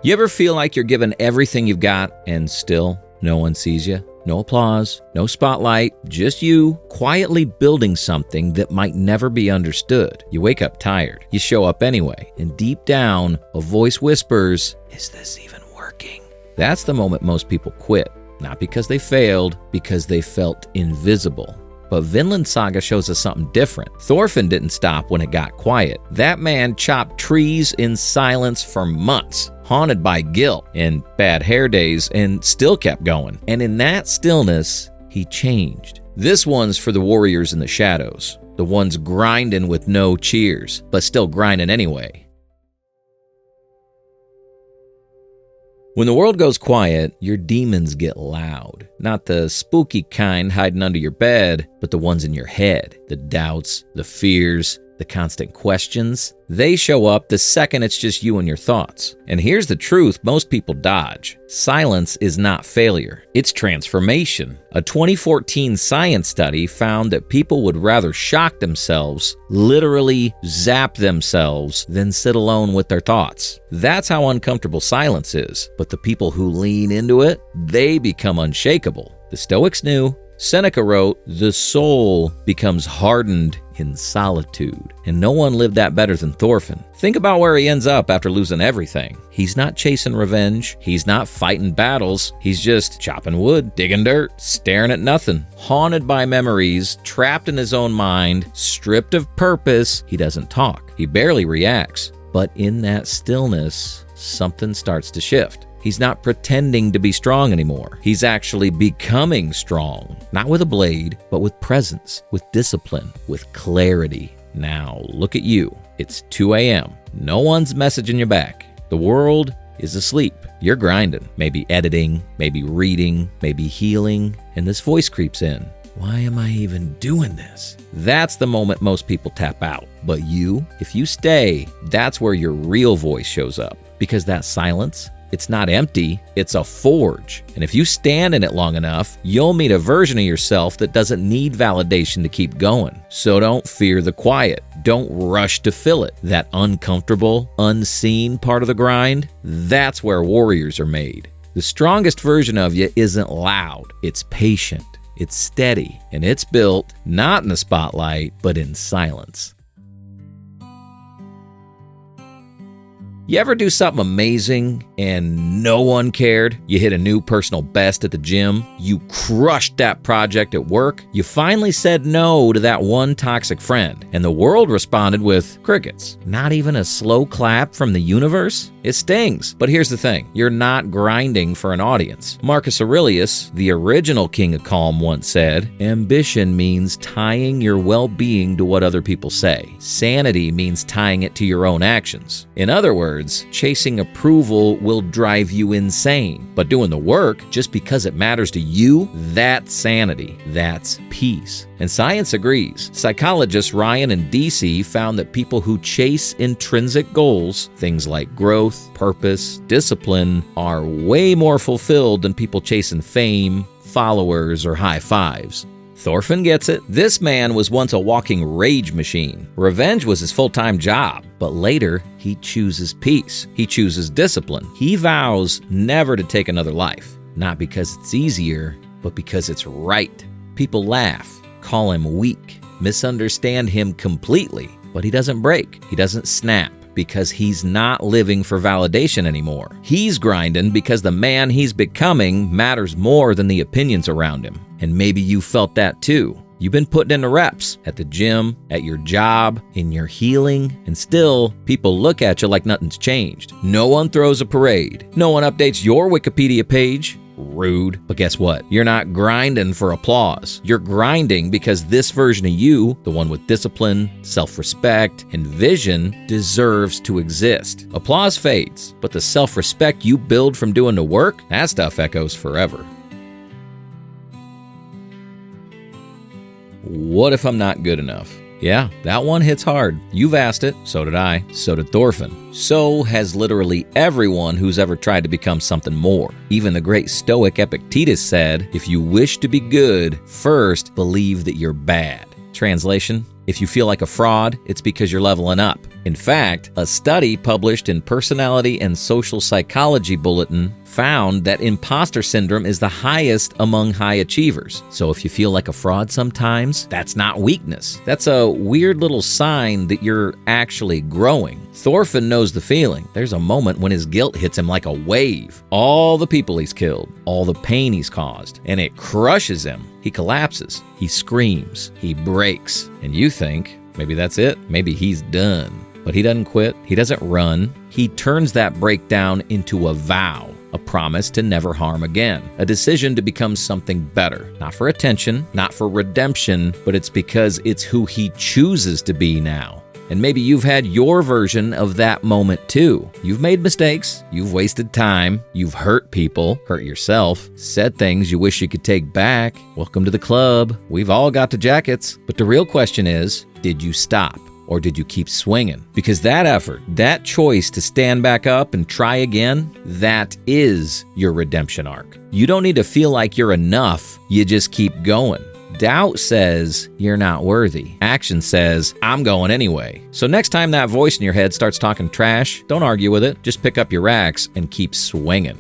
You ever feel like you're giving everything you've got and still no one sees you? No applause, no spotlight, just you quietly building something that might never be understood. You wake up tired. You show up anyway. And deep down, a voice whispers, "Is this even working?" That's the moment most people quit. Not because they failed, because they felt invisible. But Vinland Saga shows us something different. Thorfinn didn't stop when it got quiet. That man chopped trees in silence for months, haunted by guilt and bad hair days, and still kept going. And in that stillness, he changed. This one's for the warriors in the shadows, the ones grinding with no cheers, but still grinding anyway. When the world goes quiet, your demons get loud. Not the spooky kind hiding under your bed, but the ones in your head. The doubts, the fears, the constant questions. They show up the second it's just you and your thoughts. And here's the truth most people dodge. Silence is not failure. It's transformation. A 2014 science study found that people would rather shock themselves, literally zap themselves, than sit alone with their thoughts. That's how uncomfortable silence is. But the people who lean into it, they become unshakable. The Stoics knew. Seneca wrote, "The soul becomes hardened in solitude." And no one lived that better than Thorfinn. Think about where he ends up after losing everything. He's not chasing revenge. He's not fighting battles. He's just chopping wood, digging dirt, staring at nothing. Haunted by memories, trapped in his own mind, stripped of purpose. He doesn't talk. He barely reacts. But in that stillness, something starts to shift. He's not pretending to be strong anymore. He's actually becoming strong. Not with a blade, but with presence, with discipline, with clarity. Now, look at you. It's 2 a.m. No one's messaging you back. The world is asleep. You're grinding. Maybe editing, maybe reading, maybe healing. And this voice creeps in. Why am I even doing this? That's the moment most people tap out. But you, if you stay, that's where your real voice shows up. Because that silence, it's not empty, it's a forge. And if you stand in it long enough, you'll meet a version of yourself that doesn't need validation to keep going. So don't fear the quiet. Don't rush to fill it. That uncomfortable, unseen part of the grind, that's where warriors are made. The strongest version of you isn't loud, it's patient, it's steady, and it's built not in the spotlight, but in silence. You ever do something amazing and no one cared? You hit a new personal best at the gym. You crushed that project at work. You finally said no to that one toxic friend. And the world responded with crickets. Not even a slow clap from the universe? It stings. But here's the thing. You're not grinding for an audience. Marcus Aurelius, the original king of calm, once said, "Ambition means tying your well-being to what other people say. Sanity means tying it to your own actions." In other words, chasing approval will drive you insane. But doing the work, just because it matters to you, that's sanity. That's peace. And science agrees. Psychologists Ryan and DC found that people who chase intrinsic goals, things like growth, purpose, discipline, are way more fulfilled than people chasing fame, followers, or high fives. Thorfinn gets it. This man was once a walking rage machine. Revenge was his full-time job. But later, he chooses peace. He chooses discipline. He vows never to take another life. Not because it's easier, but because it's right. People laugh, call him weak, misunderstand him completely. But he doesn't break. He doesn't snap. Because he's not living for validation anymore. He's grinding because the man he's becoming matters more than the opinions around him. And maybe you felt that too. You've been putting in the reps at the gym, at your job, in your healing, and still people look at you like nothing's changed. No one throws a parade. No one updates your Wikipedia page. Rude. But guess what? You're not grinding for applause. You're grinding because this version of you, the one with discipline, self-respect, and vision, deserves to exist. Applause fades, but the self-respect you build from doing the work, that stuff echoes forever. What if I'm not good enough? Yeah, that one hits hard. You've asked it. So did I. So did Thorfinn. So has literally everyone who's ever tried to become something more. Even the great Stoic Epictetus said, "If you wish to be good, first believe that you're bad." Translation, If you feel like a fraud, it's because you're leveling up. In fact, a study published in Personality and Social Psychology Bulletin found that imposter syndrome is the highest among high achievers. So if you feel like a fraud sometimes, that's not weakness. That's a weird little sign that you're actually growing. Thorfinn knows the feeling. There's a moment when his guilt hits him like a wave. All the people he's killed, all the pain he's caused, and it crushes him. He collapses. He screams. He breaks. And you think, maybe that's it. Maybe he's done. But he doesn't quit. He doesn't run. He turns that breakdown into a vow, a promise to never harm again, a decision to become something better. Not for attention, not for redemption, but it's because it's who he chooses to be now. And maybe you've had your version of that moment too. You've made mistakes, you've wasted time, you've hurt people, hurt yourself, said things you wish you could take back. Welcome to the club. We've all got the jackets. But the real question is, did you stop? Or did you keep swinging? Because that effort, that choice to stand back up and try again, that is your redemption arc. You don't need to feel like you're enough. You just keep going. Doubt says you're not worthy. Action says, I'm going anyway. So next time that voice in your head starts talking trash, don't argue with it. Just pick up your axe and keep swinging.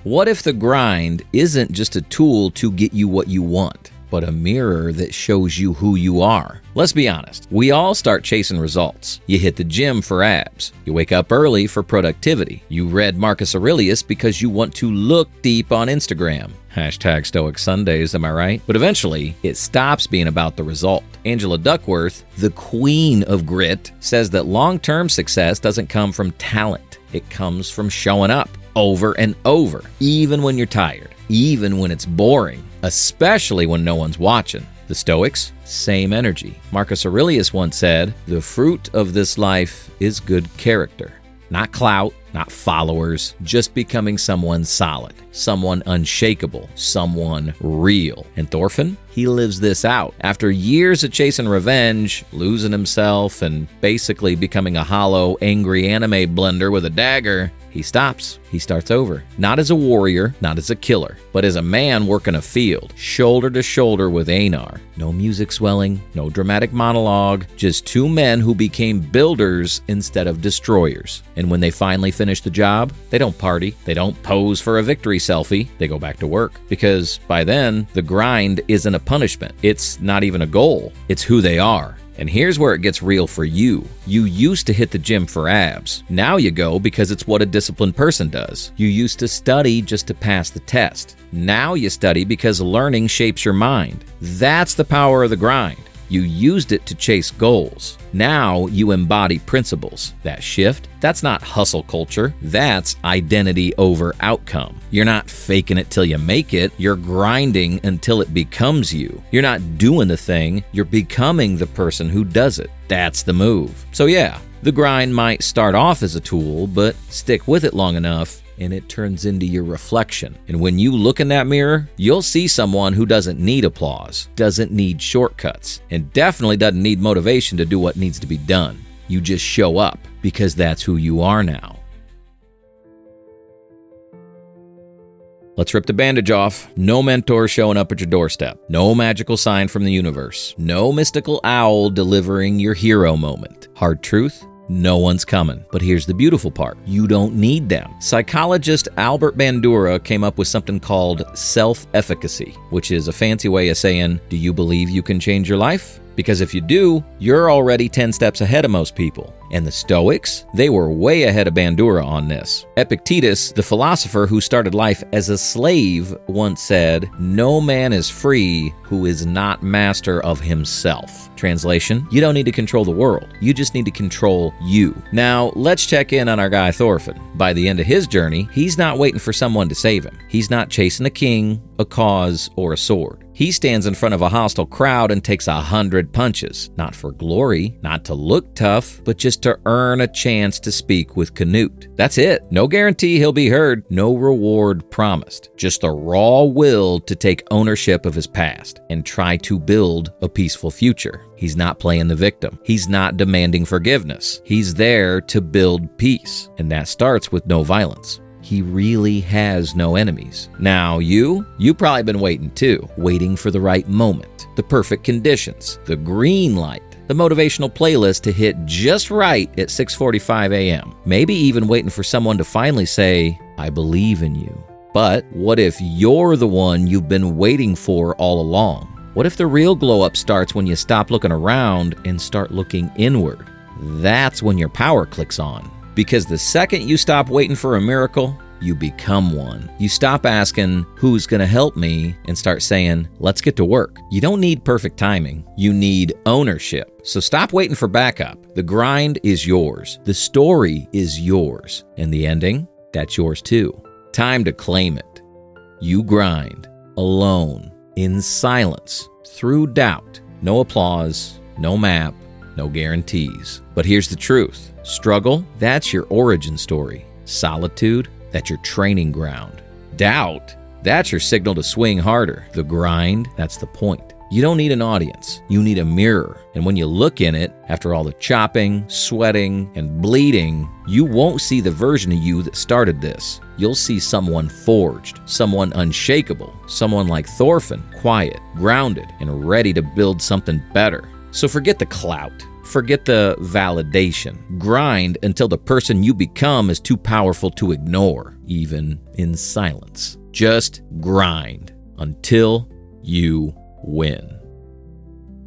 What if the grind isn't just a tool to get you what you want, but a mirror that shows you who you are? Let's be honest. We all start chasing results. You hit the gym for abs. You wake up early for productivity. You read Marcus Aurelius because you want to look deep on Instagram. Hashtag Stoic Sundays, am I right? But eventually, it stops being about the result. Angela Duckworth, the queen of grit, says that long-term success doesn't come from talent. It comes from showing up over and over, even when you're tired, even when it's boring, especially when no one's watching. The Stoics, same energy. Marcus Aurelius once said, the fruit of this life is good character. Not clout, not followers, just becoming someone solid, someone unshakable, someone real. And Thorfinn, he lives this out. After years of chasing revenge, losing himself, and basically becoming a hollow, angry anime blender with a dagger, he stops. He starts over. Not as a warrior, not as a killer, but as a man working a field, shoulder to shoulder with Einar. No music swelling, no dramatic monologue, just two men who became builders instead of destroyers. And when they finally finish the job, they don't party, they don't pose for a victory selfie, they go back to work. Because by then, the grind isn't a punishment. It's not even a goal. It's who they are. And here's where it gets real for you. You used to hit the gym for abs. Now you go because it's what a disciplined person does. You used to study just to pass the test. Now you study because learning shapes your mind. That's the power of the grind. You used it to chase goals. Now you embody principles. That shift, that's not hustle culture. That's identity over outcome. You're not faking it till you make it. You're grinding until it becomes you. You're not doing the thing. You're becoming the person who does it. That's the move. So yeah, the grind might start off as a tool, but stick with it long enough and it turns into your reflection. And when you look in that mirror, you'll see someone who doesn't need applause, doesn't need shortcuts, and definitely doesn't need motivation to do what needs to be done. You just show up because that's who you are now. Let's rip the bandage off. No mentor showing up at your doorstep. No magical sign from the universe. No mystical owl delivering your hero moment. Hard truth? No one's coming. But here's the beautiful part. You don't need them. Psychologist Albert Bandura came up with something called self-efficacy, which is a fancy way of saying, do you believe you can change your life? Because if you do, you're already 10 steps ahead of most people. And the Stoics, they were way ahead of Bandura on this. Epictetus, the philosopher who started life as a slave, once said, no man is free who is not master of himself. Translation, you don't need to control the world. You just need to control you. Now, let's check in on our guy Thorfinn. By the end of his journey, he's not waiting for someone to save him. He's not chasing a king, a cause, or a sword. He stands in front of a hostile crowd and takes 100 punches, not for glory, not to look tough, but just to earn a chance to speak with Canute. That's it. No guarantee he'll be heard, no reward promised. Just the raw will to take ownership of his past and try to build a peaceful future. He's not playing the victim. He's not demanding forgiveness. He's there to build peace, and that starts with no violence. he really has no enemies. Now you've probably been waiting too, waiting for the right moment, the perfect conditions, the green light, the motivational playlist to hit just right at 6:45 a.m. Maybe even waiting for someone to finally say, I believe in you. But what if you're the one you've been waiting for all along? What if the real glow up starts when you stop looking around and start looking inward? That's when your power clicks on. Because the second you stop waiting for a miracle, you become one. You stop asking, who's going to help me, and start saying, let's get to work. You don't need perfect timing. You need ownership. So stop waiting for backup. The grind is yours. The story is yours. And the ending, that's yours too. Time to claim it. You grind, alone, in silence, through doubt. No applause, no map, no guarantees. But here's the truth. Struggle, that's your origin story. Solitude, that's your training ground. Doubt, that's your signal to swing harder. The grind, that's the point. You don't need an audience. You need a mirror. And when you look in it, after all the chopping, sweating, and bleeding, you won't see the version of you that started this. You'll see someone forged, someone unshakable, someone like Thorfinn, quiet, grounded, and ready to build something better. So forget the clout. Forget the validation. Grind until the person you become is too powerful to ignore, even in silence. Just grind until you win.